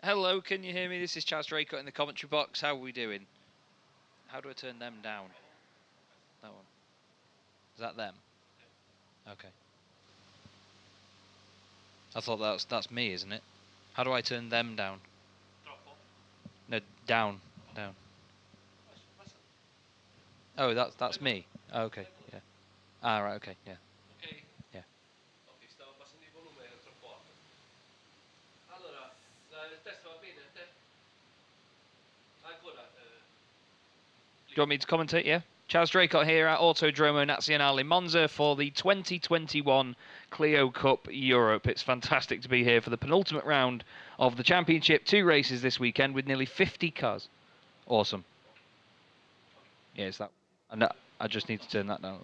Hello, can you hear me? This is Chaz Draycott in the commentary box. How are we doing? How do I turn them down? That one. Is that them? Okay. I thought that's me, isn't it? How do I turn them down? No, down. Down. Oh, that's me. Oh, okay, yeah. Ah, right, okay, yeah. Yeah. Do you want me to commentate? Yeah. Chaz Draycott here at Autodromo Nazionale Monza for the 2021 Clio Cup Europe. It's fantastic to be here for the penultimate round of the championship. 2 races this weekend with nearly 50 cars. Awesome. Yeah, it's that. And I just need to turn that down.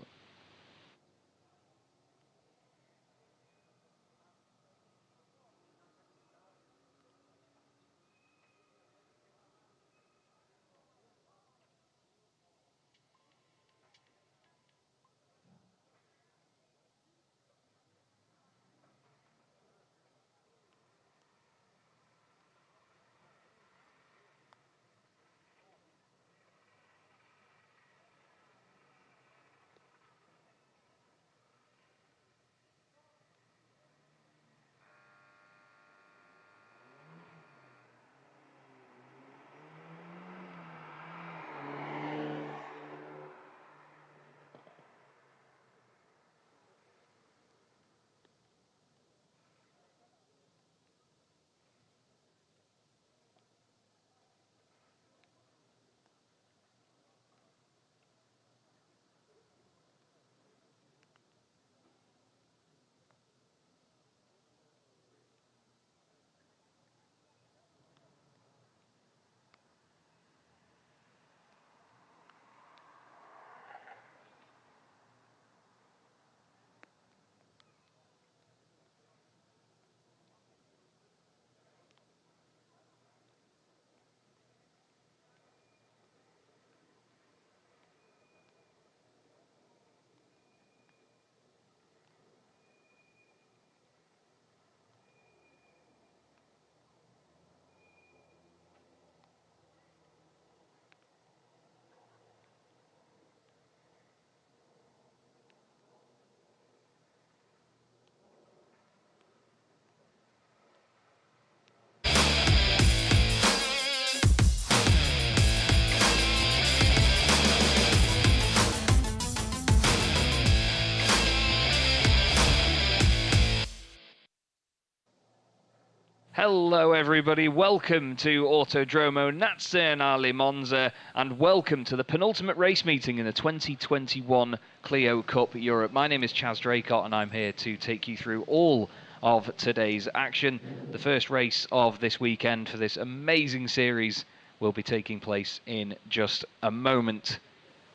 Hello everybody, welcome to Autodromo Nazionale Monza and welcome to the penultimate race meeting in the 2021 Clio Cup Europe. My name is Chaz Draycott and I'm here to take you through all of today's action. The first race of this weekend for this amazing series will be taking place in just a moment.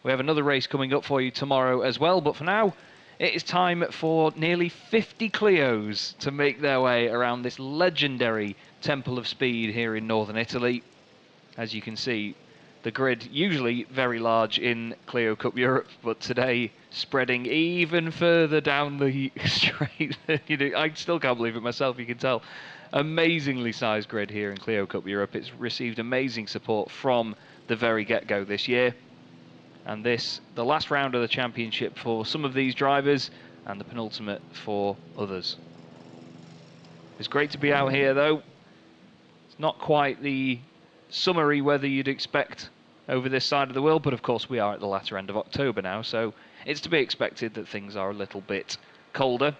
We have another race coming up for you tomorrow as well, but for now it is time for nearly 50 Clios to make their way around this legendary Temple of Speed here in northern Italy. As you can see, the grid usually very large in Clio Cup Europe, but today spreading even further down the straight. I still can't believe it myself, you can tell. Amazingly sized grid here in Clio Cup Europe. It's received amazing support from the very get-go this year. And this, the last round of the championship for some of these drivers and the penultimate for others. It's great to be out here though. It's not quite the summery weather you'd expect over this side of the world, but of course we are at the latter end of October now, so it's to be expected that things are a little bit colder.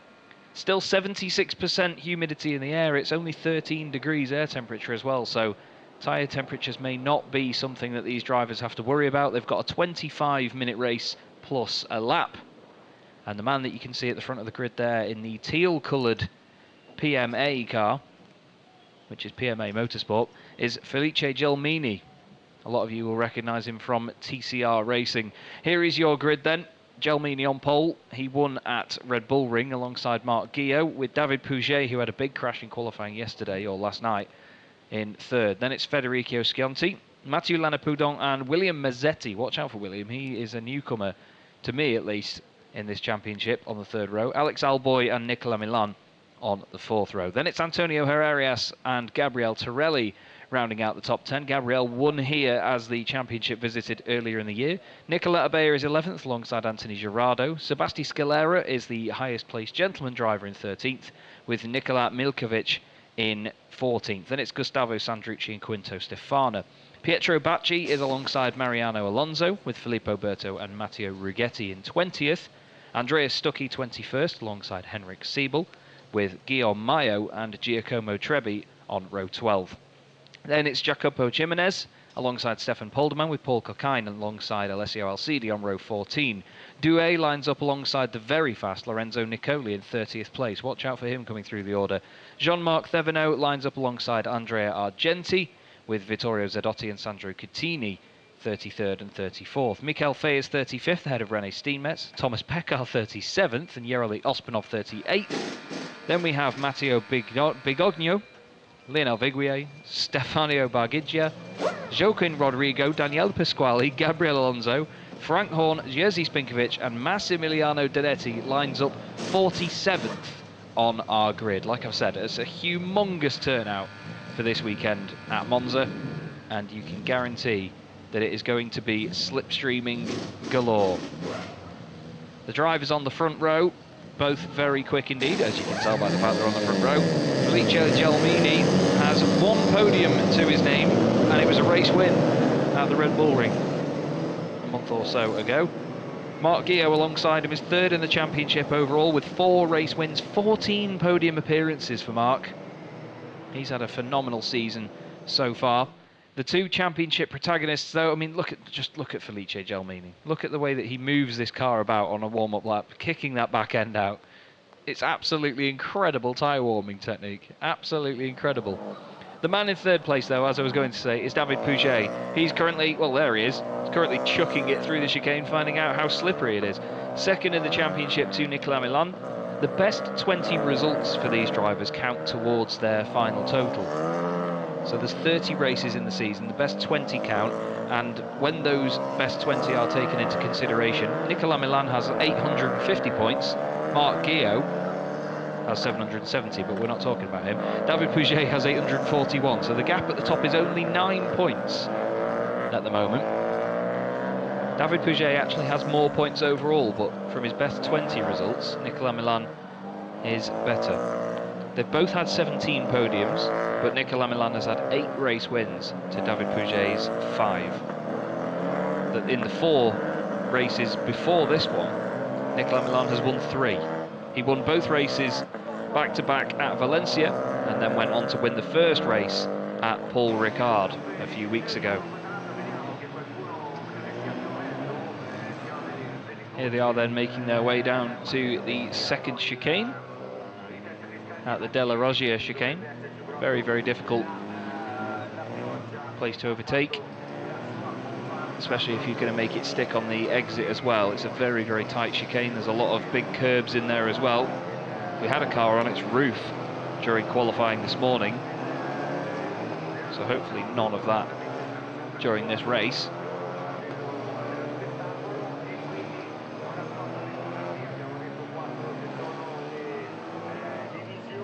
Still 76% humidity in the air. It's only 13 degrees air temperature as well, so tyre temperatures may not be something that these drivers have to worry about. They've got a 25-minute race plus a lap. And the man that you can see at the front of the grid there in the teal-coloured PMA car, which is PMA Motorsport, is Felice Gelmini. A lot of you will recognise him from TCR Racing. Here is your grid then. Gelmini on pole. He won at Red Bull Ring alongside Marc Guillot, with David Pouget, who had a big crash in qualifying yesterday or last night, in third. Then it's Federico Scianti, Mathieu Lanapoudon and William Mazzetti. Watch out for William, he is a newcomer, to me at least, in this championship on the third row. Alex Alboy and Nicola Milan on the 4th row. Then it's Antonio Herrerias and Gabriel Torelli rounding out the top 10. Gabriel won here as the championship visited earlier in the year. Nicola Abea is 11th alongside Anthony Gerardo. Sebasti Scalera is the highest placed gentleman driver in 13th, with Nikola Milkovic in 14th. Then it's Gustavo Sandrucci and Quinto Stefano. Pietro Bacci is alongside Mariano Alonso, with Filippo Berto and Matteo Ruggetti in 20th. Andreas Stucchi 21st alongside Henrik Siebel, with Guillaume Mayo and Giacomo Trebi on row 12. Then it's Jacopo Jimenez alongside Stefan Polderman, with Paul Cocaine alongside Alessio Alcidi on row 14. Douay lines up alongside the very fast Lorenzo Nicoli in 30th place. Watch out for him coming through the order. Jean-Marc Thevenot lines up alongside Andrea Argenti, with Vittorio Zedotti and Sandro Coutinho 33rd and 34th. Mikel Fay is 35th ahead of René Steenmetz. Thomas Pekar 37th and Yeroli Ospanov 38th. Then we have Matteo Bigogno, Lionel Viguier, Stefano Bargigia, Joaquin Rodrigo, Daniel Pasquale, Gabriel Alonso, Frank Horn, Jerzy Spinkovic and Massimiliano Donetti lines up 47th on our grid. Like I've said, it's a humongous turnout for this weekend at Monza, and you can guarantee that it is going to be slipstreaming galore. The drivers on the front row, both very quick indeed, as you can tell by the fact they're on the front row. Felice Gelmini has one podium to his name, and it was a race win at the Red Bull Ring a month or so ago. Mark Gio alongside him is third in the championship overall with 4 race wins, 14 podium appearances for Mark. He's had a phenomenal season so far. The 2 championship protagonists, though, I mean, just look at Felice Gelmini. Look at the way that he moves this car about on a warm-up lap, kicking that back end out. It's absolutely incredible tyre warming technique. Absolutely incredible. The man in 3rd place, though, as I was going to say, is David Pouget. He's currently, well, there he is. He's currently chucking it through the chicane, finding out how slippery it is. 2nd in the championship to Nicolas Milan. The best 20 results for these drivers count towards their final total. So there's 30 races in the season, the best 20 count, and when those best 20 are taken into consideration, Nicolas Milan has 850 points, Mark Gio has 770, but we're not talking about him. David Pouget has 841, so the gap at the top is only 9 points at the moment. David Pouget actually has more points overall, but from his best 20 results, Nicolas Milan is better. They've both had 17 podiums, but Nicolas Milan has had 8 race wins to David Pouget's 5. In the 4 races before this one, Nicolas Milan has won 3. He won both races back-to-back at Valencia, and then went on to win the first race at Paul Ricard a few weeks ago. Here they are then making their way down to the 2nd chicane, at the Della Roggia chicane. Very, very difficult place to overtake, especially if you're going to make it stick on the exit as well. It's a very, very tight chicane. There's a lot of big curbs in there as well. We had a car on its roof during qualifying this morning, so hopefully none of that during this race.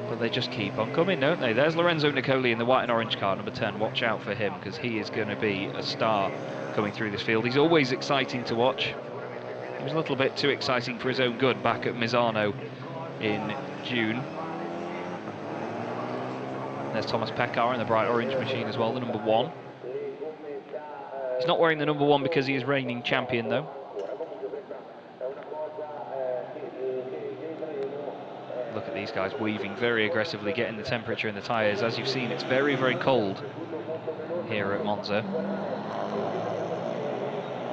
But they just keep on coming, don't they? There's Lorenzo Nicoli in the white and orange car, number 10. Watch out for him, because he is going to be a star coming through this field. He's always exciting to watch. He was a little bit too exciting for his own good back at Misano in June. There's Thomas Pekar in the bright orange machine as well, the number 1. He's not wearing the number 1 because he is reigning champion, though. Look at these guys weaving very aggressively, getting the temperature in the tyres. As you've seen, it's very, very cold here at Monza.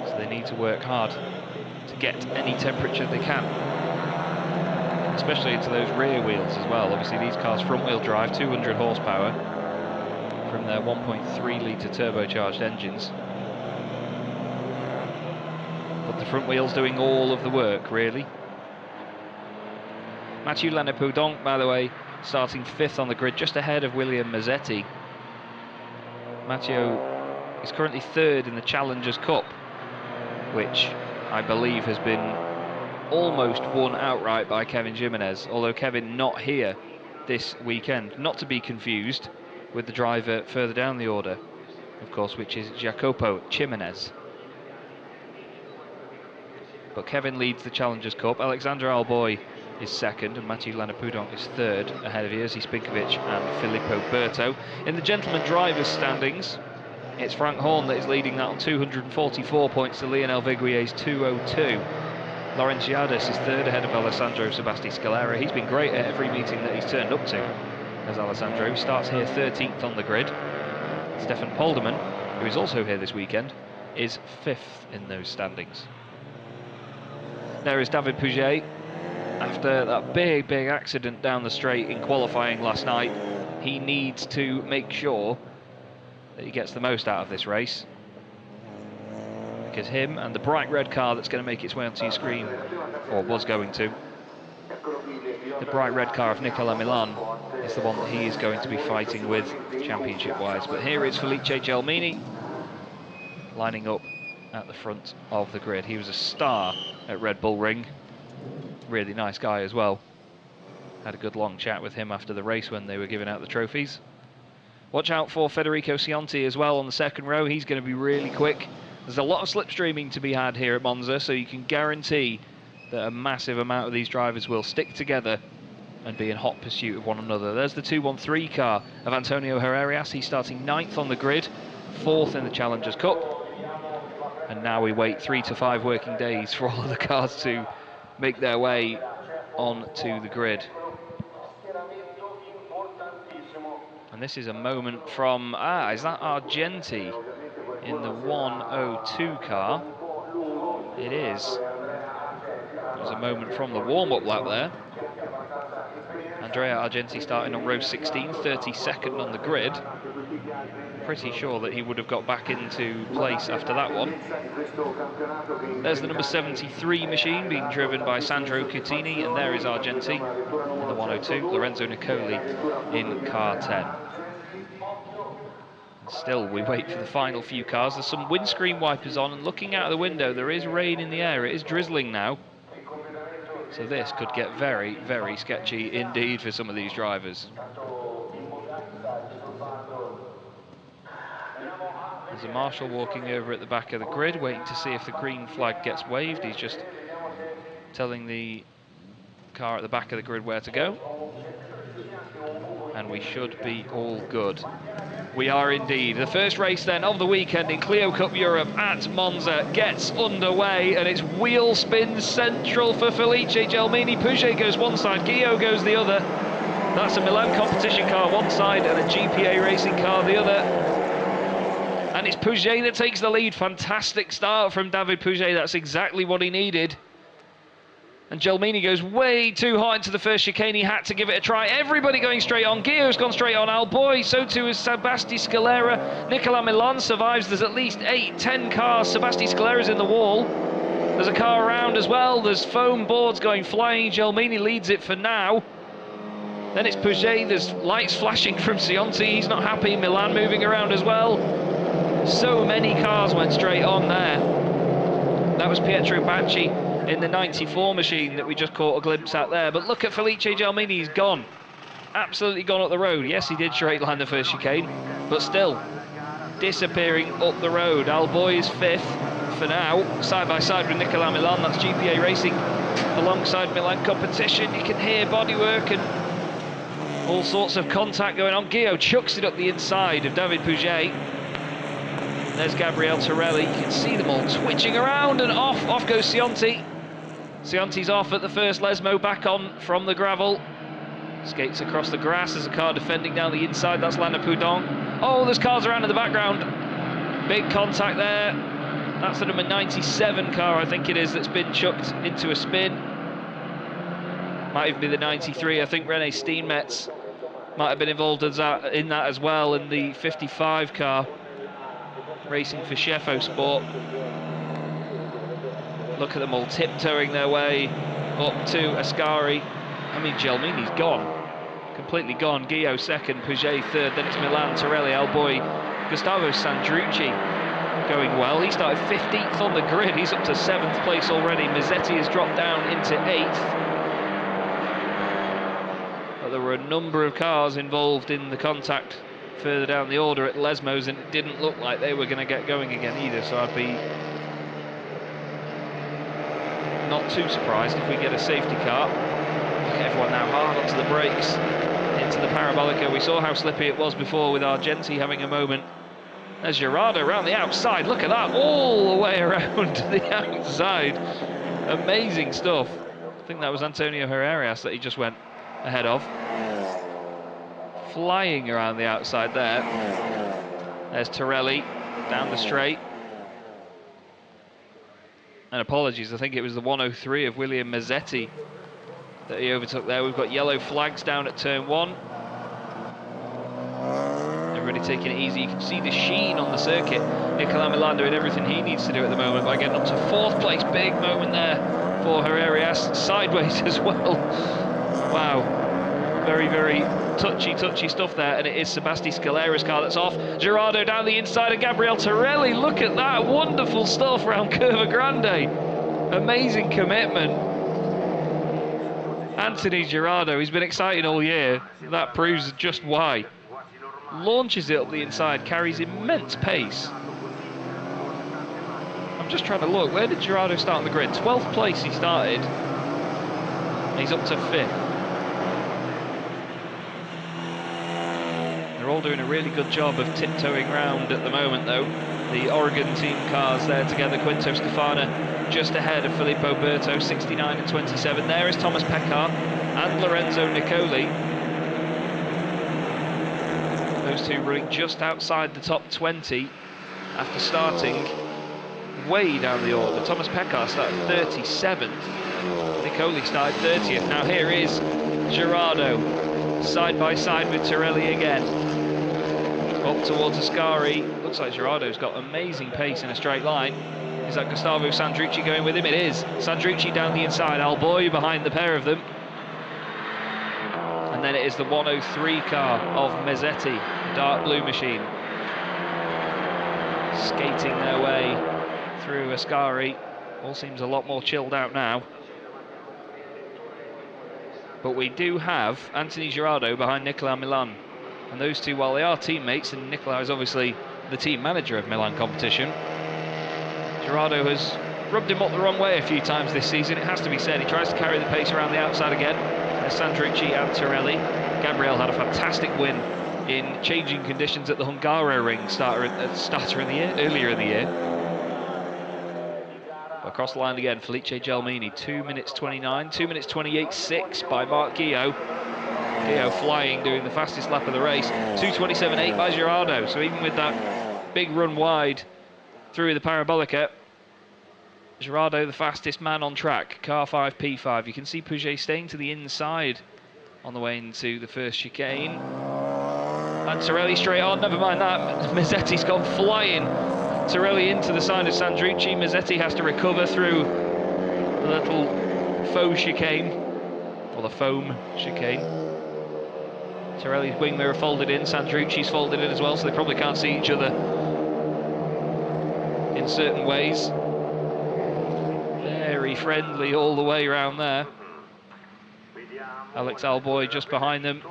So they need to work hard to get any temperature they can, especially into those rear wheels as well. Obviously these cars front-wheel drive, 200 horsepower from their 1.3 litre turbocharged engines. But the front wheel's doing all of the work, really. Mathieu Lannepoudon, by the way, starting 5th on the grid, just ahead of William Mazzetti. Mathieu is currently 3rd in the Challengers Cup, which I believe has been almost won outright by Kevin Jimenez, although Kevin not here this weekend. Not to be confused with the driver further down the order, of course, which is Jacopo Ximenez. But Kevin leads the Challengers Cup. Alexander Alboy is second, and Mathieu Lanapudon is third, ahead of Jerzy Spinkovic and Filippo Berto. In the gentleman drivers standings, it's Frank Horn that is leading that on 244 points to Lionel Viguier's 202. Laurentiadis is third, ahead of Alessandro Sebasti Scalera. He's been great at every meeting that he's turned up to, as Alessandro starts here 13th on the grid. Stefan Polderman, who is also here this weekend, is 5th in those standings. There is David Pouget. After that big accident down the straight in qualifying last night, he needs to make sure that he gets the most out of this race, because him and the bright red car that's going to make its way onto your screen, or was going to, the bright red car of Nicola Milan, is the one that he is going to be fighting with championship-wise. But here is Felice Gelmini lining up at the front of the grid. He was a star at Red Bull Ring. Really nice guy as well. Had a good long chat with him after the race when they were giving out the trophies. Watch out for Federico Cianti as well on the second row. He's going to be really quick. There's a lot of slipstreaming to be had here at Monza, so you can guarantee that a massive amount of these drivers will stick together and be in hot pursuit of one another. There's the 213 car of Antonio Herrerias. He's starting 9th on the grid, 4th in the Challengers Cup. And now we wait 3 to 5 working days for all of the cars to make their way onto the grid. And this is a moment from, is that Argenti in the 102 car? It is. There's a moment from the warm-up lap there. Andrea Argenti starting on row 16, 32nd on the grid. Pretty sure that he would have got back into place after that one. There's the number 73 machine being driven by Sandro Cutini, and there is Argenti in the 102, Lorenzo Nicoli in car 10. Still, we wait for the final few cars. There's some windscreen wipers on, and looking out of the window, there is rain in the air. It is drizzling now. So this could get very sketchy indeed for some of these drivers. There's a marshal walking over at the back of the grid, waiting to see if the green flag gets waved. He's just telling the car at the back of the grid where to go. And we should be all good. We are indeed. The first race then of the weekend in Clio Cup Europe at Monza gets underway, and it's wheel spin central for Felice Gelmini. Pouget goes one side, Guillot goes the other. That's a Milan competition car one side and a GPA racing car the other. And it's Pouget that takes the lead. Fantastic start from David Pouget. That's exactly what he needed. And Gelmini goes way too hot into the first chicane. He had to give it a try. Everybody going straight on. Guillot's gone straight on. Alboy, so too is Sebasti Scalera. Nicola Milan survives. There's at least 8-10 cars. Sebasti Scalera's in the wall. There's a car around as well. There's foam boards going flying. Gelmini leads it for now. Then it's Pouget. There's lights flashing from Cianti. He's not happy. Milan moving around as well. So many cars went straight on there. That was Pietro Bacci in the 94 machine that we just caught a glimpse at there. But look at Felice Gelmini, he's gone. Absolutely gone up the road. Yes, he did straight line the first chicane, but still disappearing up the road. Alboy is 5th for now, side by side with Nicola Milan. That's GPA Racing alongside Milan Competition. You can hear bodywork and all sorts of contact going on. Guillot chucks it up the inside of David Pouget. There's Gabriele Torelli. You can see them all twitching around, and off goes Cianti. Cianti's off at the first Lesmo, back on from the gravel. Skates across the grass. There's a car defending down the inside. That's Lanapudon. Oh, there's cars around in the background. Big contact there. That's the number 97 car, I think it is, that's been chucked into a spin. Might even be the 93. I think René Steenmetz might have been involved in that as well, in the 55 car. Racing for Sheffo Sport. Look at them all tiptoeing their way up to Ascari. I mean, Gelmini's gone. Completely gone. Guillot second, Pouget third, then it's Milan, Torelli, Alboy, Gustavo Sandrucci going well. He started 15th on the grid. He's up to 7th place already. Mazzetti has dropped down into 8th. But But there were a number of cars involved in the contact further down the order at Lesmos, and it didn't look like they were going to get going again either, so I'd be not too surprised if we get a safety car. Look at everyone now hard onto the brakes into the Parabolica. We saw how slippy it was before with Argenti having a moment. There's Gerardo around the outside. Look at that, all the way around to the outside. Amazing stuff. I think that was Antonio Herrerias that he just went ahead of. Flying around the outside there. There's Torelli down the straight. And apologies, I think it was the 103 of William Mazzetti that he overtook there. We've got yellow flags down at turn 1. Everybody taking it easy. You can see the sheen on the circuit. Nicola Milan doing everything he needs to do at the moment by getting up to 4th place. Big moment there for Herrerias. Sideways as well. Wow. Very, very touchy stuff there. And it is Sebasti Scalera's car that's off. Gerardo down the inside of Gabriele Torelli. Look at that. Wonderful stuff around Curva Grande. Amazing commitment. Anthony Gerardo, he's been exciting all year. That proves just why. Launches it up the inside, carries immense pace. I'm just trying to look, where did Gerardo start on the grid? 12th place he started, and he's up to 5th. They're all doing a really good job of tiptoeing round at the moment though. The Oregon team cars there together, Quinto Stefana just ahead of Filippo Berto, 69 and 27. There is Thomas Pekar and Lorenzo Nicoli. Those two running just outside the top 20 after starting way down the order. Thomas Pekar started 37th. Nicoli started 30th. Now here is Gerardo, side by side with Torelli again. Up towards Ascari. Looks like Gerardo's got amazing pace in a straight line. Is that Gustavo Sandrucci going with him? It is. Sandrucci down the inside. Alboy behind the pair of them. And then it is the 103 car of Mazzetti, dark blue machine. Skating their way through Ascari. All seems a lot more chilled out now. But we do have Anthony Gerardo behind Nicola Milan. And those two, while they are teammates, and Nicola is obviously the team manager of Milan competition, Gerardo has rubbed him up the wrong way a few times this season, it has to be said. He tries to carry the pace around the outside again. There's Sandrucci and Torelli. Gabriele had a fantastic win in changing conditions at the Hungaro ring earlier in the year. Across the line again, Felice Gelmini, 2 minutes 29, 2 minutes 28.6 by Mark Guillot. Guillot flying, doing the fastest lap of the race. 2:27.8 by Gerardo. So even with that big run wide through the Parabolica, Gerardo the fastest man on track. Car 5, P5. You can see Pouget staying to the inside on the way into the first chicane. And Torelli straight on, never mind that. Mazzetti's gone flying. Torelli into the side of Sandrucci. Mazzetti has to recover through the little faux chicane, or the foam chicane. Torelli's wing mirror folded in, Sandrucci's folded in as well, so they probably can't see each other in certain ways. Very friendly all the way around there. Alex Alboy just behind them.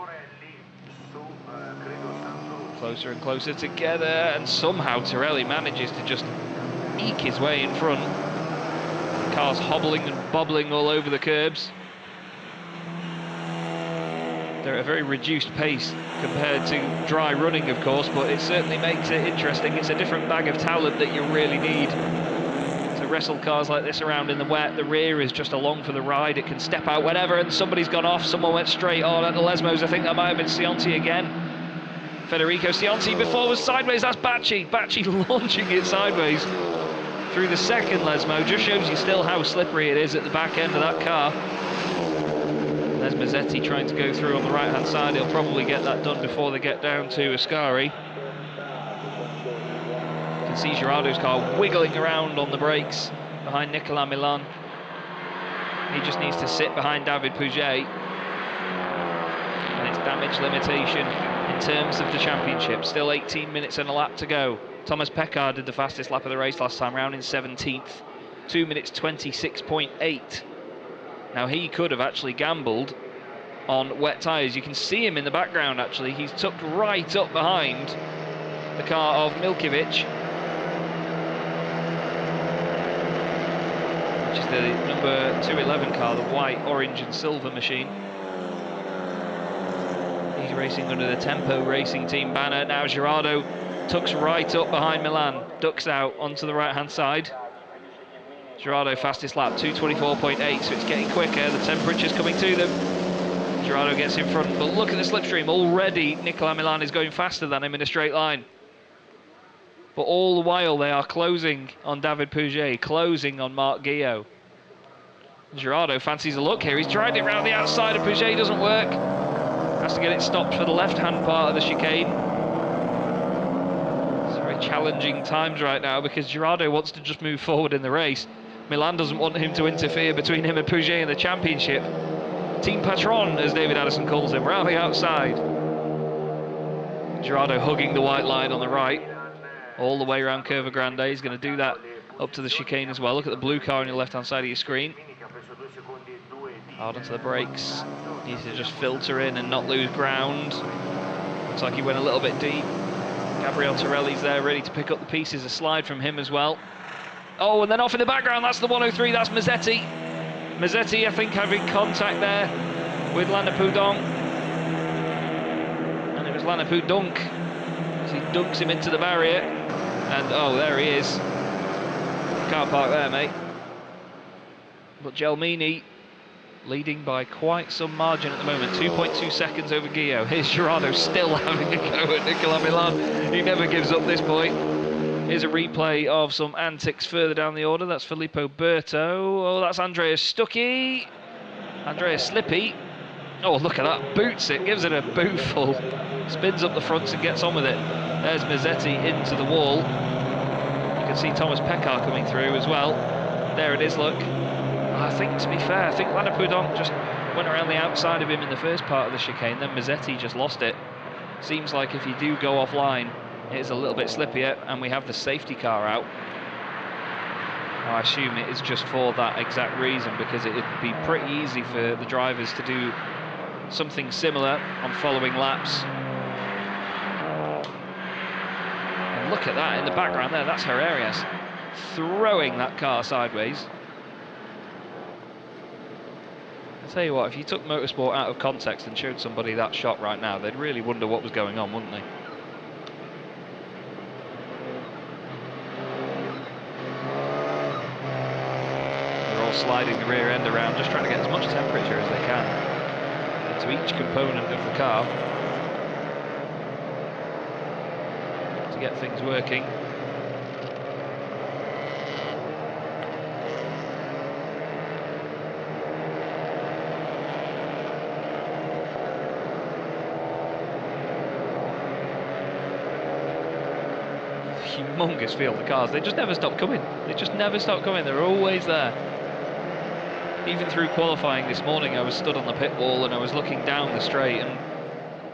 Closer and closer together, and somehow Torelli manages to just eke his way in front. The car's hobbling and bobbling all over the curbs. They're at a very reduced pace compared to dry running, of course, but it certainly makes it interesting. It's a different bag of talent that you really need to wrestle cars like this around in the wet. The rear is just along for the ride. It can step out whenever, and somebody's gone off. Someone went straight on at the Lesmos. I think that might have been Cianti again. Federico Cianti before was sideways. That's Bacci. Bacci launching it sideways through the second Lesmo. Just shows you still how slippery it is at the back end of that car. There's Mazzetti trying to go through on the right-hand side. He'll probably get that done before they get down to Ascari. You can see Gerardo's car wiggling around on the brakes behind Nicola Milan. He just needs to sit behind David Pouget. And it's damage limitation in terms of the championship. Still 18 minutes and a lap to go. Thomas Pekar did the fastest lap of the race last time round in 17th. 2 minutes 26.8. Now he could have actually gambled on wet tyres. You can see him in the background, actually. He's tucked right up behind the car of Milkovic, which is the number 211 car, the white, orange and silver machine. He's racing under the Tempo Racing Team banner. Now Gerardo tucks right up behind Milan, ducks out onto the right-hand side. Gerardo fastest lap, 2:24.8, so it's getting quicker. The temperature's coming to them. Gerardo gets in front, but look at the slipstream. Already Nicolas Milan is going faster than him in a straight line. But all the while they are closing on David Pouget, closing on Marc Guillot. Gerardo fancies a look here. He's tried it round the outside of Pouget, doesn't work. Has to get it stopped for the left-hand part of the chicane. It's very challenging times right now because Gerardo wants to just move forward in the race. Milan doesn't want him to interfere between him and Pouget in the championship. Team Patron, as David Addison calls him, round the outside. Gerardo hugging the white line on the right, all the way around Curva Grande. He's going to do that up to the chicane as well. Look at the blue car on your left-hand side of your screen. Hard onto the brakes. Needs to just filter in and not lose ground. Looks like he went a little bit deep. Gabriel Torelli's there, ready to pick up the pieces. A slide from him as well. Oh, and then off in the background, that's the 103, that's Mazzetti. Mazzetti, I think, having contact there with Lana Poudon. And it was Lana Poudon as he dunks him into the barrier. And, oh, there he is. Can't park there, mate. But Gelmini leading by quite some margin at the moment, 2.2 seconds over Guillot. Here's Gerardo still having a go at Nicolas Milan. He never gives up this point. Here's a replay of some antics further down the order. That's Filippo Berto. Oh, that's Andrea Stuckey. Andrea Slippy. Oh, look at that. Boots it, gives it a bootful. Spins up the fronts and gets on with it. There's Mazzetti into the wall. You can see Thomas Pekar coming through as well. There it is, look. I think, to be fair, I think Lana Poudon just went around the outside of him in the first part of the chicane, then Mazzetti just lost it. Seems like if you do go offline, it's a little bit slippier, and we have the safety car out. I assume it is just for that exact reason, because it would be pretty easy for the drivers to do something similar on following laps. And look at that in the background there, that's Herrerias throwing that car sideways. I'll tell you what, if you took motorsport out of context and showed somebody that shot right now, they'd really wonder what was going on, wouldn't they? They're all sliding the rear end around, just trying to get as much temperature as they can into each component of the car to get things working. Humongous field of cars. They just never stop coming. They just never stop coming. They're always there. Even through qualifying this morning, I was stood on the pit wall and I was looking down the straight, and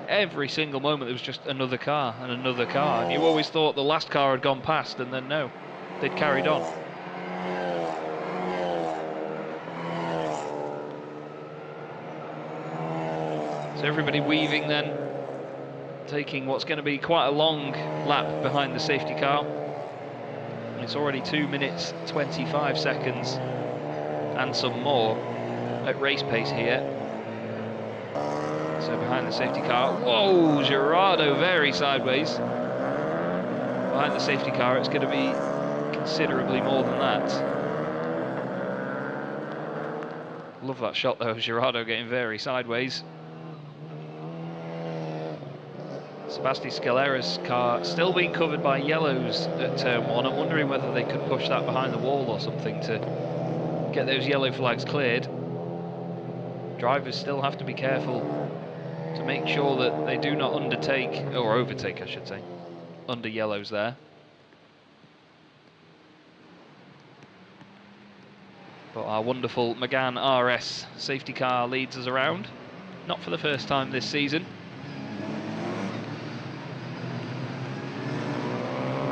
every single moment there was just another car and another car. And you always thought the last car had gone past, and then no, they'd carried on. So everybody weaving then, taking what's going to be quite a long lap behind the safety car. And it's already 2 minutes 25 seconds and some more at race pace here. So behind the safety car, whoa, Gerardo very sideways. Behind the safety car it's going to be considerably more than that. Love that shot though of Gerardo getting very sideways. Sebastian Scalera's car still being covered by yellows at turn 1. I'm wondering whether they could push that behind the wall or something to get those yellow flags cleared. Drivers still have to be careful to make sure that they do not undertake, or overtake I should say, under yellows there. But our wonderful Megane RS safety car leads us around, not for the first time this season.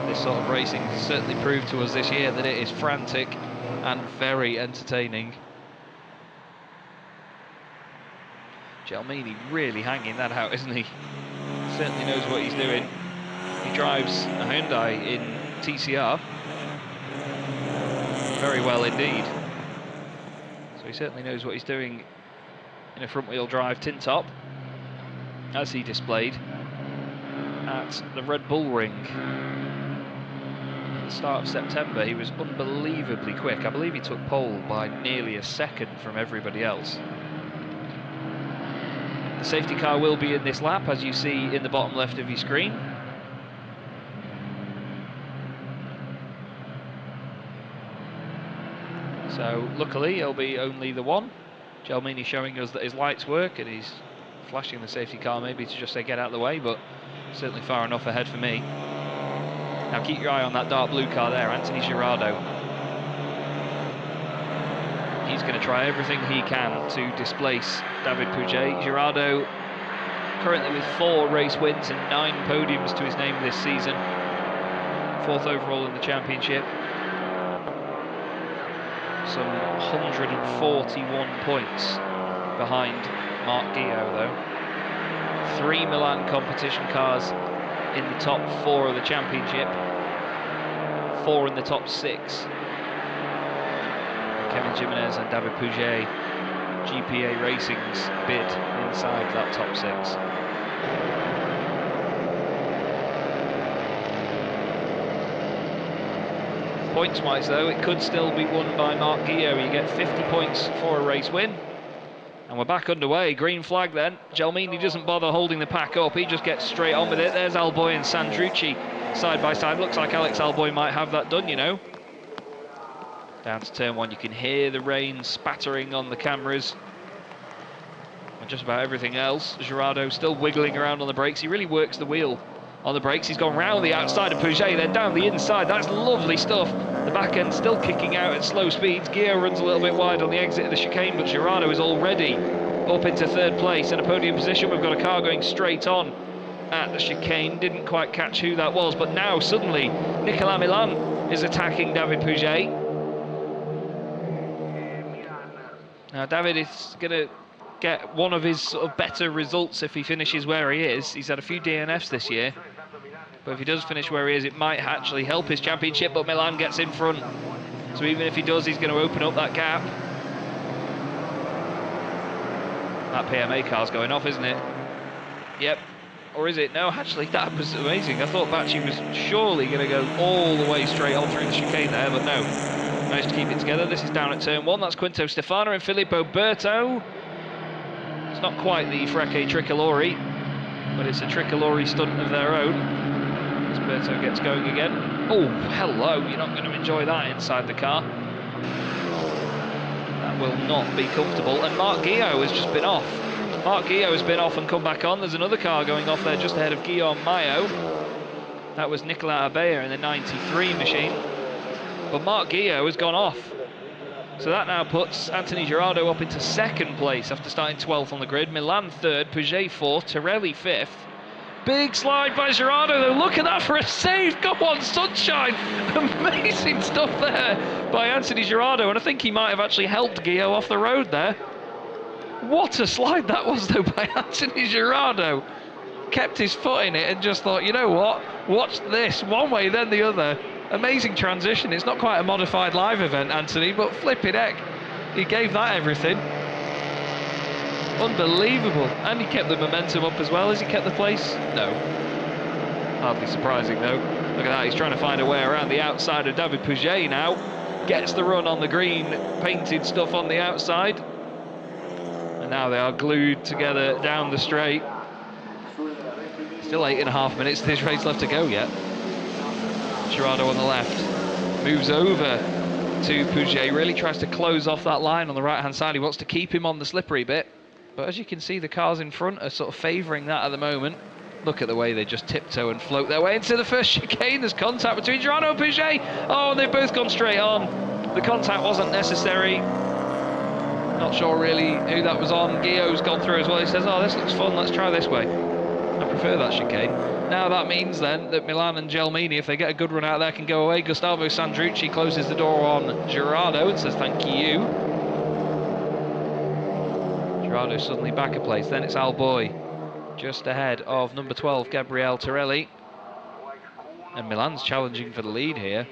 This sort of racing has certainly proved to us this year that it is frantic and very entertaining. Gelmini really hanging that out, isn't he? Certainly knows what he's doing. He drives a Hyundai in TCR very well indeed. So he certainly knows what he's doing in a front-wheel drive tin top, as he displayed at the Red Bull Ring at the start of September. He was unbelievably quick. I believe he took pole by nearly a second from everybody else. The safety car will be in this lap, as you see in the bottom left of your screen. So luckily it'll be only the one. Gelmini showing us that his lights work, and he's flashing the safety car maybe to just say get out of the way, but certainly far enough ahead for me. Now keep your eye on that dark blue car there, Anthony Girardot. He's going to try everything he can to displace David Pouget. Girardot currently with 4 race wins and 9 podiums to his name this season. 4th overall in the championship. Some 141 points behind Marc Guillot though. 3 Milan competition cars in the top 4 of the championship. 4 in the top 6. Kevin Jimenez and David Pouget, GPA Racing's bid inside that top 6. Points-wise though, it could still be won by Marc Guillot. You get 50 points for a race win. And we're back underway. Green flag then. Gelmini doesn't bother holding the pack up. He just gets straight on with it. There's Alboy and Sandrucci side by side. Looks like Alex Alboy might have that done, you know. Down to turn 1, you can hear the rain spattering on the cameras. And just about everything else. Girardot still wiggling around on the brakes. He really works the wheel on the brakes. He's gone round the outside of Pouget, then down the inside. That's lovely stuff. The back end still kicking out at slow speeds. Guillot runs a little bit wide on the exit of the chicane, but Girardot is already up into 3rd place in a podium position. We've got a car going straight on at the chicane. Didn't quite catch who that was, but now suddenly Nicolas Milan is attacking David Pouget. Now David is going to get one of his sort of better results if he finishes where he is. He's had a few DNFs this year, but if he does finish where he is, it might actually help his championship, but Milan gets in front. So even if he does, he's going to open up that gap. That PMA car's going off, isn't it? Yep. Or is it? No, actually, that was amazing. I thought Bacci was surely going to go all the way straight on through the chicane there, but no. Managed to keep it together. This is down at turn 1. That's Quinto Stefano and Filippo Berto. It's not quite the Freche Tricolori, but it's a Tricolori stunt of their own. As Berto gets going again. Oh, hello. You're not going to enjoy that inside the car. That will not be comfortable. And Marc Guillot has just been off. Marc Guillot has been off and come back on. There's another car going off there just ahead of Guillaume Mayo. That was Nicolas Abea in the 93 machine. But Marc Guillot has gone off. So that now puts Anthony Girardot up into 2nd place after starting 12th on the grid. Milan 3rd, Pouget 4th, Torelli 5th. Big slide by Girardot though. Look at that for a save. Come on, sunshine. Amazing stuff there by Anthony Girardot. And I think he might have actually helped Guillot off the road there. What a slide that was though by Anthony Girardot. Kept his foot in it and just thought, you know what? Watch this. One way, then the other. Amazing transition. It's not quite a modified live event, Anthony, but flipping heck, he gave that everything. Unbelievable. And he kept the momentum up as well. Has he kept the place? No. Hardly surprising though. Look at that, he's trying to find a way around the outside of David Pouget now. Gets the run on the green, painted stuff on the outside. And now they are glued together down the straight. Still 8.5 minutes to this race left to go yet. Girardot on the left moves over to Pouget, really tries to close off that line on the right hand side. He wants to keep him on the slippery bit, but as you can see, the cars in front are sort of favouring that at the moment. Look at the way they just tiptoe and float their way into the first chicane. There's contact between Girardot and Pouget. Oh, they've both gone straight on. The contact wasn't necessary. Not sure really who that was on. Guillot's gone through as well. He says, oh, this looks fun, let's try this way. I prefer that chicane. Now that means then that Milan and Gelmini, if they get a good run out there, can go away. Gustavo Sandrucci closes the door on Girardot and says thank you. Girardo suddenly back a place. Then it's Alboy, just ahead of number 12, Gabriele Torelli. And Milan's challenging for the lead here.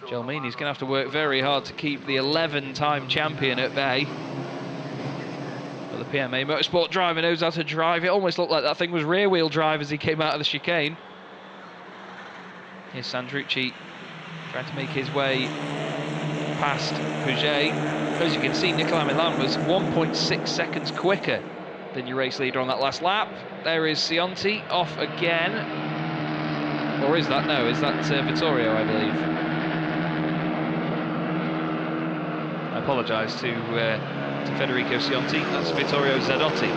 Gelmini's going to have to work very hard to keep the 11-time champion at bay. But the PMA Motorsport driver knows how to drive. It almost looked like that thing was rear-wheel drive as he came out of the chicane. Here's Sandrucci trying to make his way past Pouget. As you can see, Nicolas Milan was 1.6 seconds quicker than your race leader on that last lap. There is Cionti off again. Or is that? No, is that Vittorio, I believe. I apologise to Federico Cionti. That's Vittorio Zadotti.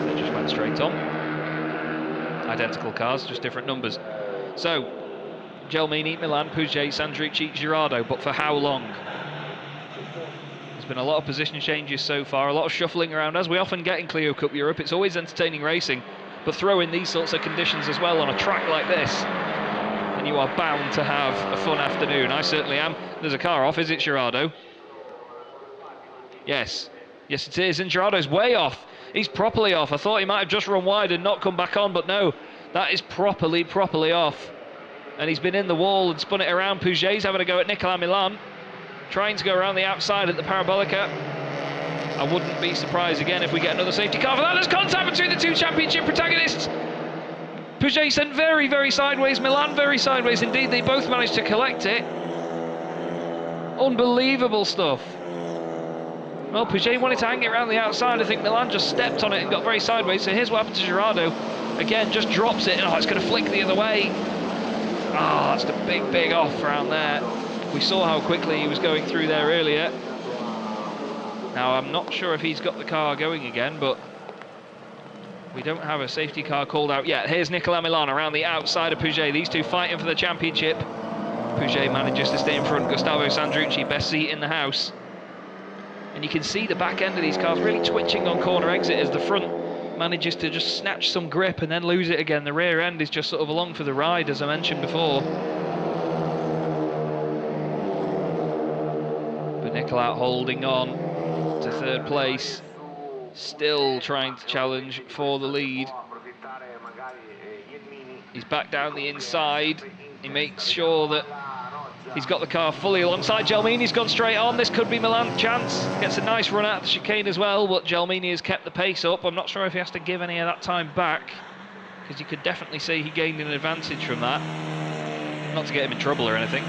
They just went straight on. Identical cars, just different numbers. So, Gelmini, Milan, Pouget, Sandrucci, Girardo, but for how long? There's been a lot of position changes so far, a lot of shuffling around, as we often get in Clio Cup Europe. It's always entertaining racing, but throw in these sorts of conditions as well on a track like this, and you are bound to have a fun afternoon. I certainly am. There's a car off. Is it Girardo? Yes. Yes, it is, and Girardo's way off. He's properly off. I thought he might have just run wide and not come back on, but no, that is properly off. And he's been in the wall and spun it around. Pouget's having a go at Nicolas Milan, trying to go around the outside at the Parabolica. I wouldn't be surprised again if we get another safety car for that. There's contact between the two championship protagonists. Pouget sent very sideways. Milan very sideways indeed. They both managed to collect it. Unbelievable stuff. Well, Pouget wanted to hang it around the outside. I think Milan just stepped on it and got very sideways. So here's what happened to Girardo. Again, just drops it. Oh, it's going to flick the other way. Ah, that's the big off around there. We saw how quickly he was going through there earlier. Now, I'm not sure if he's got the car going again, but we don't have a safety car called out yet. Here's Nicolas Milan around the outside of Pouget. These two fighting for the championship. Pouget manages to stay in front. Gustavo Sandrucci, best seat in the house. And you can see the back end of these cars really twitching on corner exit as the front manages to just snatch some grip and then lose it again. The rear end is just sort of along for the ride, as I mentioned before. But Nicolas holding on to third place, still trying to challenge for the lead. He's back down the inside. He makes sure that he's got the car fully alongside. Gelmini's gone straight on. This could be Milan's chance. Gets a nice run out of the chicane as well, but Gelmini has kept the pace up. I'm not sure if he has to give any of that time back, because you could definitely see he gained an advantage from that. Not to get him in trouble or anything.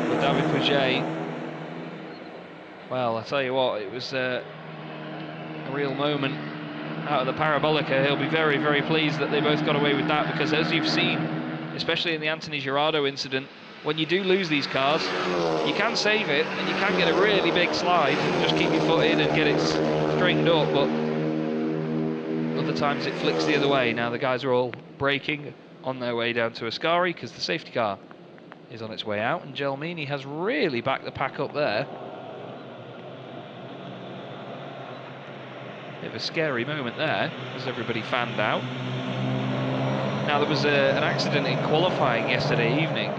But David Pouget, well, I tell you what, it was a real moment out of the Parabolica. He'll be very pleased that they both got away with that, because as you've seen, especially in the Anthony Girardo incident, when you do lose these cars, you can save it and you can get a really big slide, just keep your foot in and get it straightened up, but other times it flicks the other way. Now the guys are all braking on their way down to Ascari because the safety car is on its way out, and Gelmini has really backed the pack up there. Bit of a scary moment there as everybody fanned out. Now, there was an accident in qualifying yesterday evening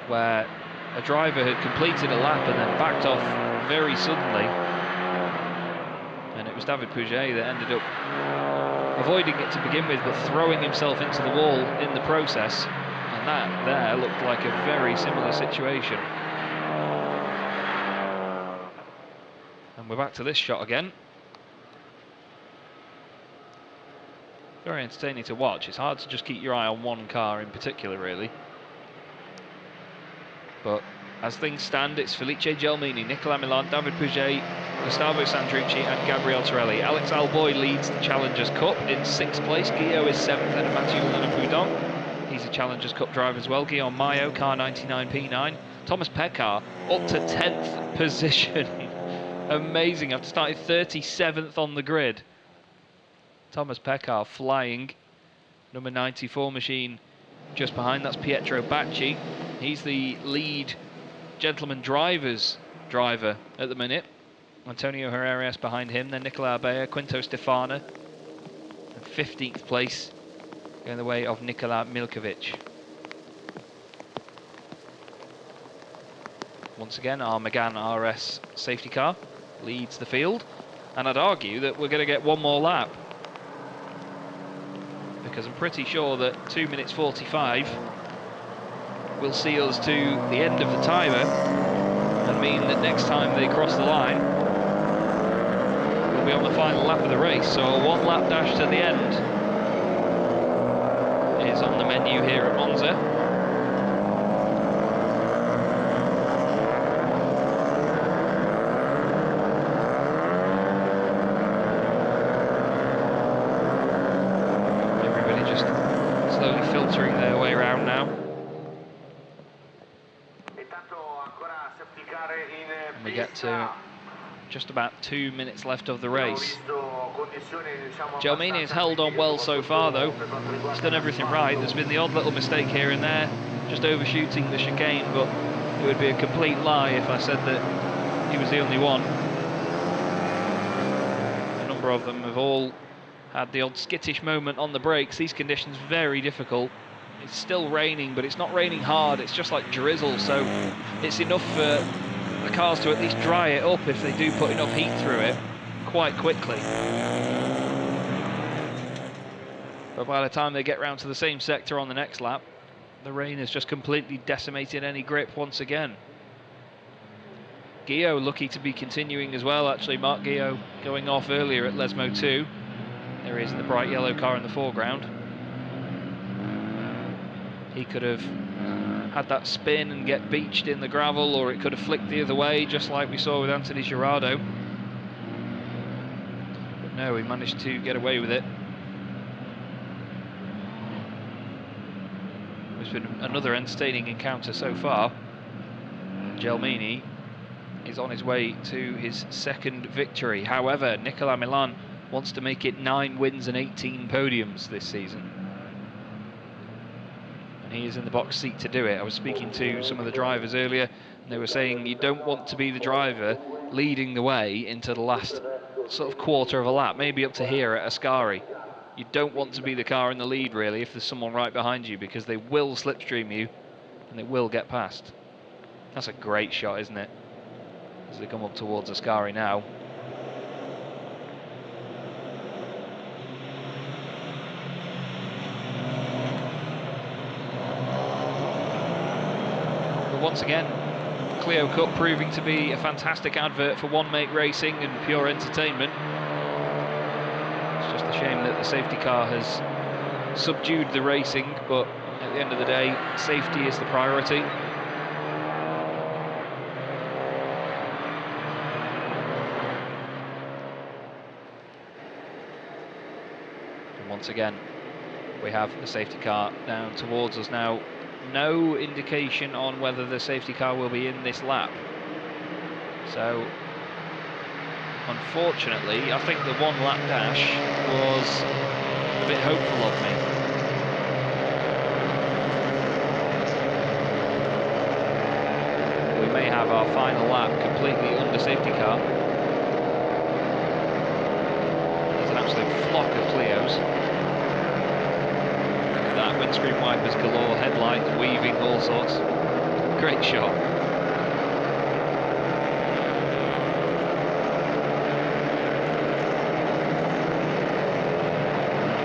where a driver had completed a lap and then backed off very suddenly, and it was David Pouget that ended up avoiding it to begin with, but throwing himself into the wall in the process, and that there looked like a very similar situation. And we're back to this shot again. Very entertaining to watch. It's hard to just keep your eye on one car in particular, really. But as things stand, it's Felice Gelmini, Nicolas Milan, David Pouget, Gustavo Sandrucci and Gabriele Torelli. Alex Alboy leads the Challengers Cup in 6th place. Guillaume is 7th, and Mathieu Lenapoudon. He's a Challengers Cup driver as well. Guillaume Mayo, car 99 P9. Thomas Pekar up to 10th position. Amazing, after starting 37th on the grid. Thomas Pekar flying. Number 94 machine just behind, that's Pietro Bacci. He's the lead gentleman drivers driver at the minute. Antonio Herrerias behind him, then Nicolas Abea, Quinto Stefana. And 15th place going the way of Nikola Milkovic. Once again, our Megane RS safety car leads the field, and I'd argue that we're going to get one more lap, because I'm pretty sure that 2 minutes 45 will see us to the end of the timer and mean that next time they cross the line we'll be on the final lap of the race. So a one lap dash to the end is on the menu here at Monza. Everybody just slowly filtering their way around now. And we get to just about 2 minutes left of the race. Gelmini has held on well so far though. He's done everything right. There's been the odd little mistake here and there, just overshooting the chicane, but it would be a complete lie if I said that he was the only one. A number of them have all had the odd skittish moment on the brakes. These conditions very difficult. It's still raining, but it's not raining hard, it's just like drizzle, so it's enough for the cars to at least dry it up if they do put enough heat through it quite quickly. But by the time they get round to the same sector on the next lap, the rain has just completely decimated any grip once again. Gio lucky to be continuing as well, actually. Marc Gio going off earlier at Lesmo 2. There he is in the bright yellow car in the foreground. He could have had that spin and get beached in the gravel, or it could have flicked the other way, just like we saw with Anthony Girardo. But no, he managed to get away with it. It's been another entertaining encounter so far. Gelmini is on his way to his second victory. However, Nicola Milan wants to make it 9 wins and 18 podiums this season. And he is in the box seat to do it. I was speaking to some of the drivers earlier, and they were saying you don't want to be the driver leading the way into the last sort of quarter of a lap, maybe up to here at Ascari. You don't want to be the car in the lead, really, if there's someone right behind you, because they will slipstream you and they will get past. That's a great shot, isn't it? As they come up towards Ascari now. Once again, Clio Cup proving to be a fantastic advert for One Make Racing and pure entertainment. It's just a shame that the safety car has subdued the racing, but at the end of the day, safety is the priority. And once again, we have the safety car down towards us now. No indication on whether the safety car will be in this lap. So, unfortunately, I think the one lap dash was a bit hopeful of me. We may have our final lap completely under safety car. There's an absolute flock of Clios. That windscreen wipers galore, headlights weaving, all sorts. Great shot.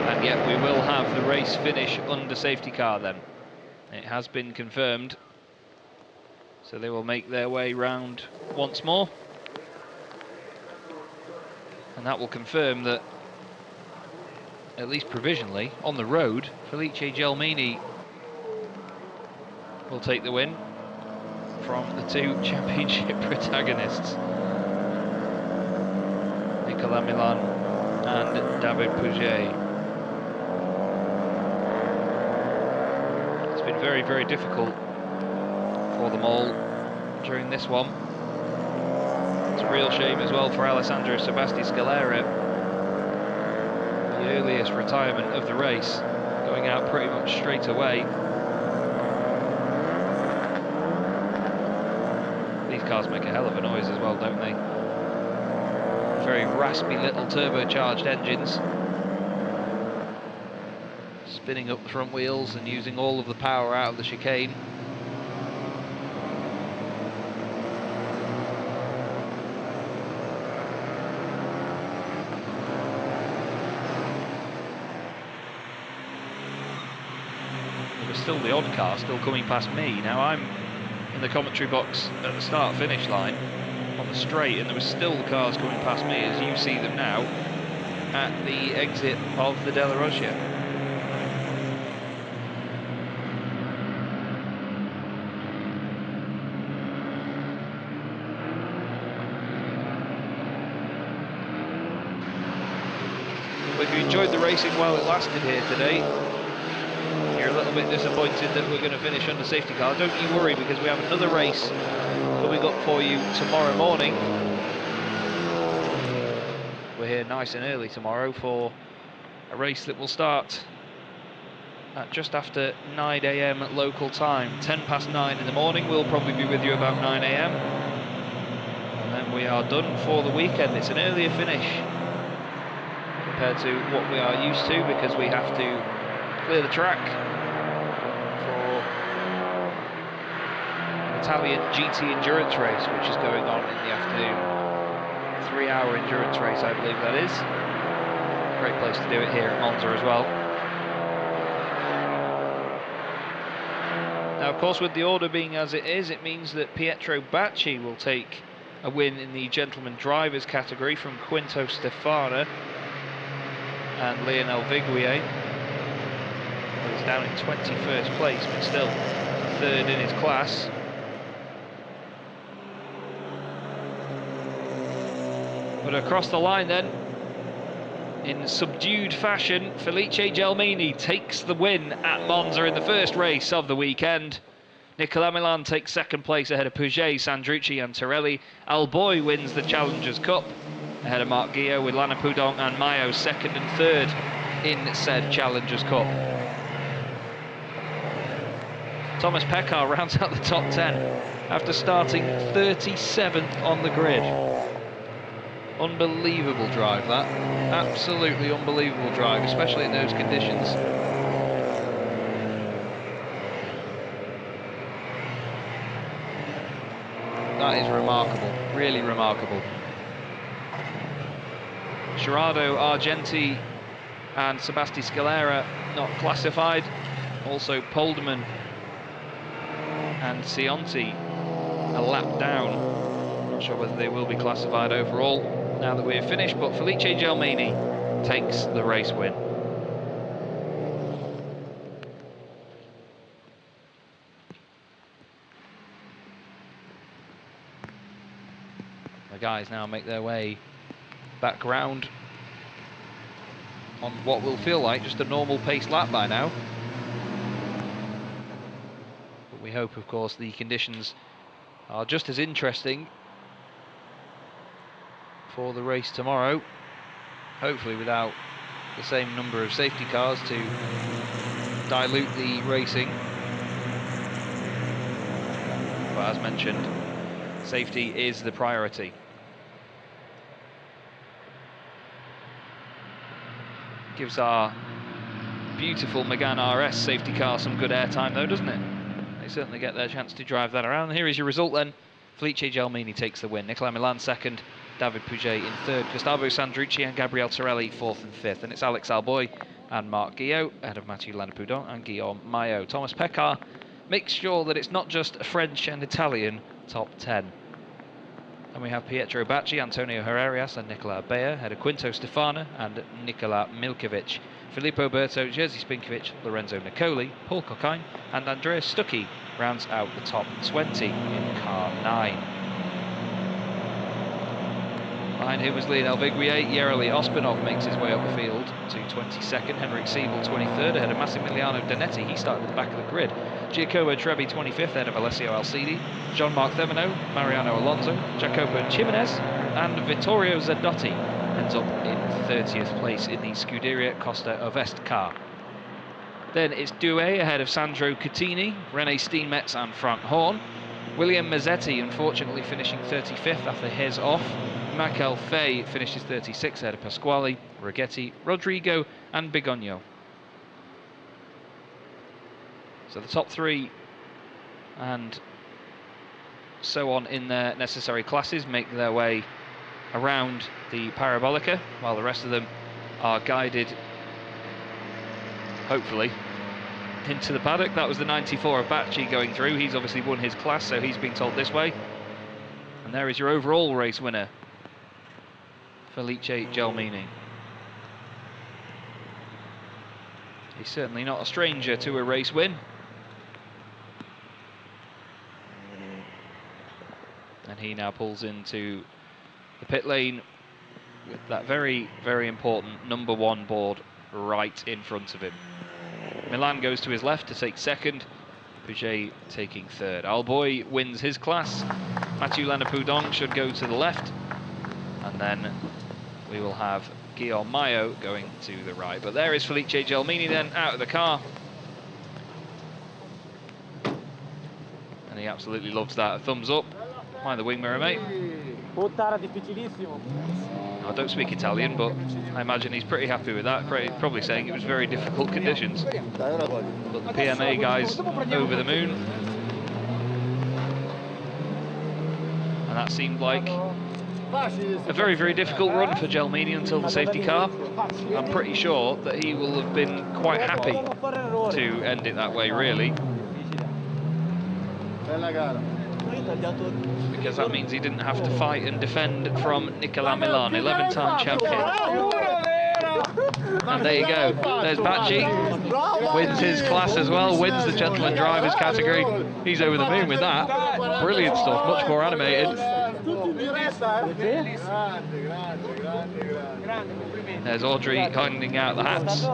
And yet we will have the race finish under safety car then. It has been confirmed. So they will make their way round once more. And that will confirm that, at least provisionally, on the road, Felice Gelmini will take the win from the two championship protagonists, Nicolas Milan and David Pouget. It's been very, very difficult for them all during this one. It's a real shame as well for Alessandro Sebasti Scalera. The earliest retirement of the race, going out pretty much straight away. These cars make a hell of a noise as well, don't they? Very raspy little turbocharged engines, spinning up the front wheels and using all of the power out of the chicane. still the odd car still coming past me. Now I'm in the commentary box at the start-finish line on the straight, and there were still cars coming past me as you see them now at the exit of the Della Roscia. If you enjoyed the racing while it lasted here today, you're a little bit disappointed that we're going to finish under safety car. Don't you worry, because we have another race coming up for you tomorrow morning. We're here nice and early tomorrow for a race that will start at just after 9 AM local time. 10 past 9 in the morning. We'll probably be with you about 9 AM. And then we are done for the weekend. It's an earlier finish compared to what we are used to, because we have to clear the track for an Italian GT endurance race, which is going on in the afternoon. 3-hour endurance race, I believe that is. Great place to do it here at Monza as well. Now, of course, with the order being as it is, it means that Pietro Bacci will take a win in the gentleman drivers category from Quinto Stefano and Lionel Viguier. Well, he's down in 21st place, but still third in his class. But across the line then, in subdued fashion, Felice Gelmini takes the win at Monza in the first race of the weekend. Nicola Milan takes second place ahead of Puget, Sandrucci and Torelli. Alboy wins the Challengers Cup ahead of Marc Guillot, with Lana Poudon and Mayo second and third in said Challengers Cup. Thomas Pekar rounds out the top 10 after starting 37th on the grid. Unbelievable drive, that. Absolutely unbelievable drive, especially in those conditions. That is remarkable, really remarkable. Gerardo Argenti and Sebasti Scalera not classified. Also Polderman and Cionti a lap down. Not sure whether they will be classified overall now that we're finished, but Felice Gelmini takes the race win. The guys now make their way back round on what will feel like just a normal pace lap by now. But we hope, of course, the conditions are just as interesting for the race tomorrow, hopefully without the same number of safety cars to dilute the racing. But as mentioned, safety is the priority. Gives our beautiful Megane RS safety car some good airtime though, doesn't it? They certainly get their chance to drive that around. And here is your result then. Felice Gelmini takes the win. Nicola Milan second, David Puget in third, Gustavo Sandrucci and Gabriele Torelli fourth and fifth. And it's Alex Alboy and Marc Guillot ahead of Mathieu Lanapoudon and Guillaume Maillot. Thomas Pekar makes sure that it's not just a French and Italian top 10. And we have Pietro Bacci, Antonio Herrerias and Nicola Bea ahead of Quinto Stefano and Nikola Milkovic. Filippo Berto, Jerzy Spinkovic, Lorenzo Nicoli, Paul Coquine and Andreas Stuckey rounds out the top 20 in car 9. Behind him was Lionel Viguier. Yereli Ospinov makes his way up the field to 22nd. Henrik Siebel 23rd ahead of Massimiliano Danetti. He started at the back of the grid. Giacomo Trebi 25th ahead of Alessio Alcidi. Jean-Marc Themino, Mariano Alonso, Jacopo Chimenez and Vittorio Zadotti ends up in 30th place in the Scuderia Costa Ovest car. Then it's Douai ahead of Sandro Cottini, René Steenmetz and Frank Horn. William Mazzetti unfortunately finishing 35th after his off. Michael Fay finishes 36th ahead of Pasquale, Righetti, Rodrigo and Bigogno. So the top three and so on in their necessary classes make their way around the Parabolica, while the rest of them are guided, hopefully, into the paddock. That was the 94 of Bacci going through. He's obviously won his class, so he's been told this way. And there is your overall race winner, Felice Gelmini. He's certainly not a stranger to a race win. And he now pulls into the pit lane with that very, very important #1 board right in front of him. Milan goes to his left to take second, Puget taking third. Alboy wins his class, Mathieu Lenapoudon should go to the left, and then we will have Guillaume Maillot going to the right. But there is Felice Gelmini then out of the car. And he absolutely loves that. A thumbs up. Mind the wing mirror, mate. Oh, I don't speak Italian, but I imagine he's pretty happy with that. Probably saying it was very difficult conditions. But the PMA guys over the moon. And that seemed like a very, very difficult run for Gelmini until the safety car. I'm pretty sure that he will have been quite happy to end it that way, really. Because that means he didn't have to fight and defend from Nicolas Milan, 11-time champion. And there you go, there's Bacci, wins his class as well, wins the gentleman drivers category. He's over the moon with that. Brilliant stuff, much more animated. There's Audrey handing out the hats.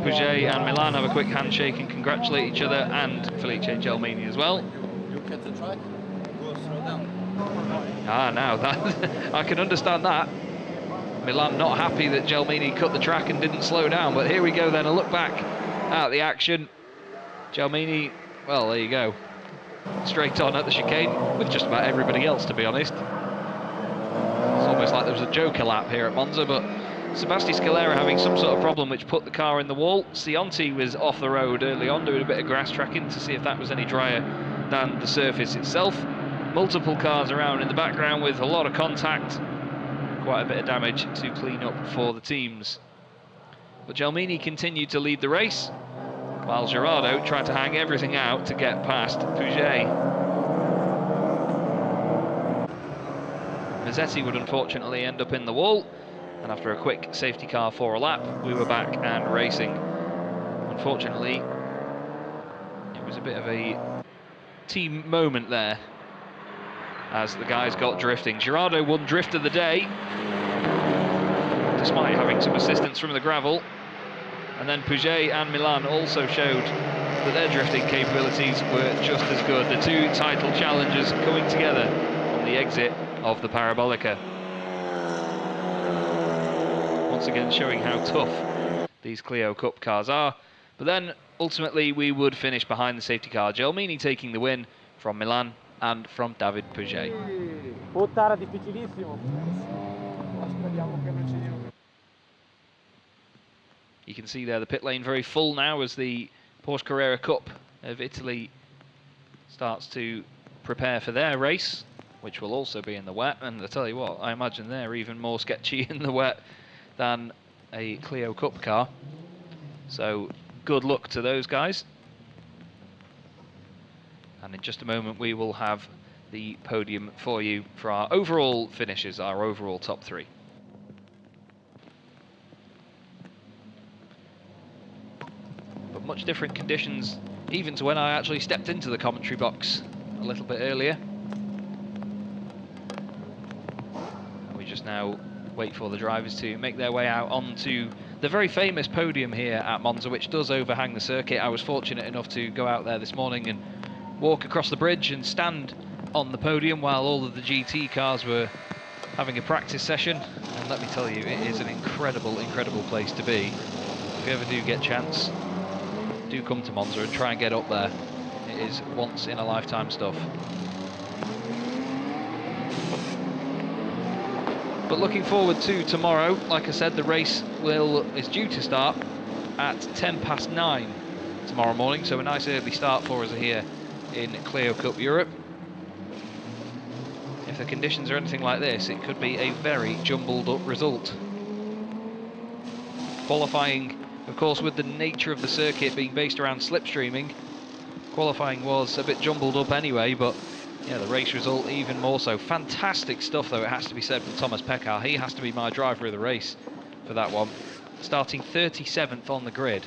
Puget and Milan have a quick handshake and congratulate each other, and Felice Gelmini as well. At the track, go slow down. Now that I can understand that. Milan not happy that Gelmini cut the track and didn't slow down, but here we go then, a look back at the action. Gelmini, well, there you go, straight on at the chicane with just about everybody else, to be honest. It's almost like there was a Joker lap here at Monza, but Sebasti Scalera having some sort of problem which put the car in the wall. Sionti was off the road early on doing a bit of grass tracking to see if that was any drier than the surface itself. Multiple cars around in the background with a lot of contact. Quite a bit of damage to clean up for the teams. But Gelmini continued to lead the race, while Gerardo tried to hang everything out to get past Puget. Mazzetti would unfortunately end up in the wall, and after a quick safety car for a lap, we were back and racing. Unfortunately, it was a bit of a team moment there as the guys got drifting. Gerardo won drift of the day, despite having some assistance from the gravel. And then Puget and Milan also showed that their drifting capabilities were just as good. The two title challengers coming together on the exit of the Parabolica. Once again showing how tough these Clio Cup cars are. But then ultimately we would finish behind the safety car. Gelmini taking the win from Milan and from David Puget. You can see there the pit lane very full now as the Porsche Carrera Cup of Italy starts to prepare for their race, which will also be in the wet. And I tell you what, I imagine they're even more sketchy in the wet than a Clio Cup car. So good luck to those guys. And in just a moment we will have the podium for you for our overall finishes, our overall top three. But much different conditions even to when I actually stepped into the commentary box a little bit earlier. And we just now wait for the drivers to make their way out onto the very famous podium here at Monza, which does overhang the circuit. I was fortunate enough to go out there this morning and walk across the bridge and stand on the podium while all of the GT cars were having a practice session. And let me tell you, it is an incredible, incredible place to be. If you ever do get a chance, do come to Monza and try and get up there. It is once in a lifetime stuff. But looking forward to tomorrow, like I said, the race is due to start at 9:10 tomorrow morning, so a nice early start for us here in Clio Cup Europe. If the conditions are anything like this, it could be a very jumbled up result. Qualifying Of course, with the nature of the circuit being based around slipstreaming, qualifying was a bit jumbled up anyway, but yeah, the race result even more so. Fantastic stuff, though, it has to be said, from Thomas Pekar. He has to be my driver of the race for that one. Starting 37th on the grid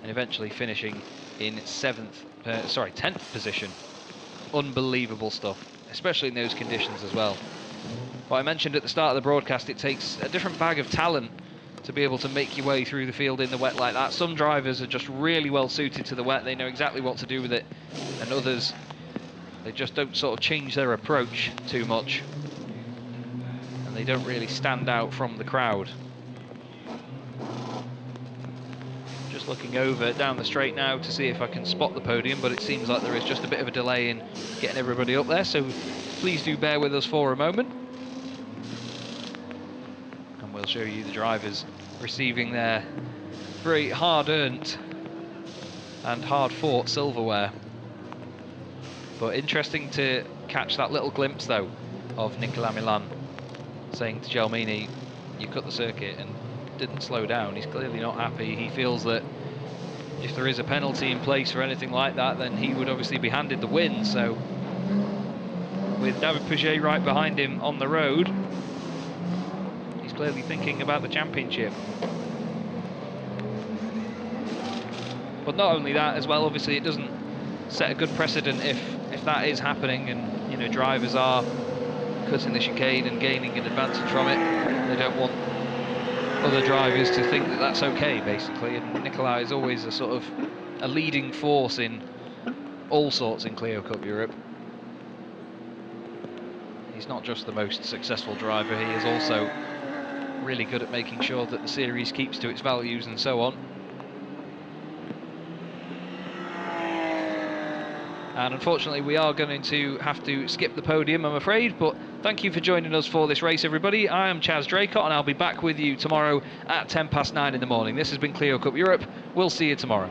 and eventually finishing in 10th position. Unbelievable stuff, especially in those conditions as well. Well, I mentioned at the start of the broadcast, it takes a different bag of talent to be able to make your way through the field in the wet like that. Some drivers are just really well suited to the wet, they know exactly what to do with it, and others, they just don't sort of change their approach too much, and they don't really stand out from the crowd. Just looking over down the straight now to see if I can spot the podium, but it seems like there is just a bit of a delay in getting everybody up there, so please do bear with us for a moment. And we'll show you the drivers receiving their very hard-earned and hard-fought silverware. But interesting to catch that little glimpse, though, of Nicolas Milan saying to Gelmini, you cut the circuit, and didn't slow down. He's clearly not happy. He feels that if there is a penalty in place or anything like that, then he would obviously be handed the win. So with David Pouget right behind him on the road, he's clearly thinking about the championship. But not only that as well, obviously it doesn't set a good precedent if that is happening, and you know, drivers are cutting the chicane and gaining an advantage from it. They don't want other drivers to think that that's okay, basically, and Nicolas is always a leading force in all sorts in Clio Cup Europe. He's not just the most successful driver, he is also really good at making sure that the series keeps to its values and so on. And unfortunately we are going to have to skip the podium, I'm afraid, but thank you for joining us for this race, everybody. I am Chaz Draycott, and I'll be back with you tomorrow at 9:10 in the morning. This has been Clio Cup Europe. We'll see you tomorrow.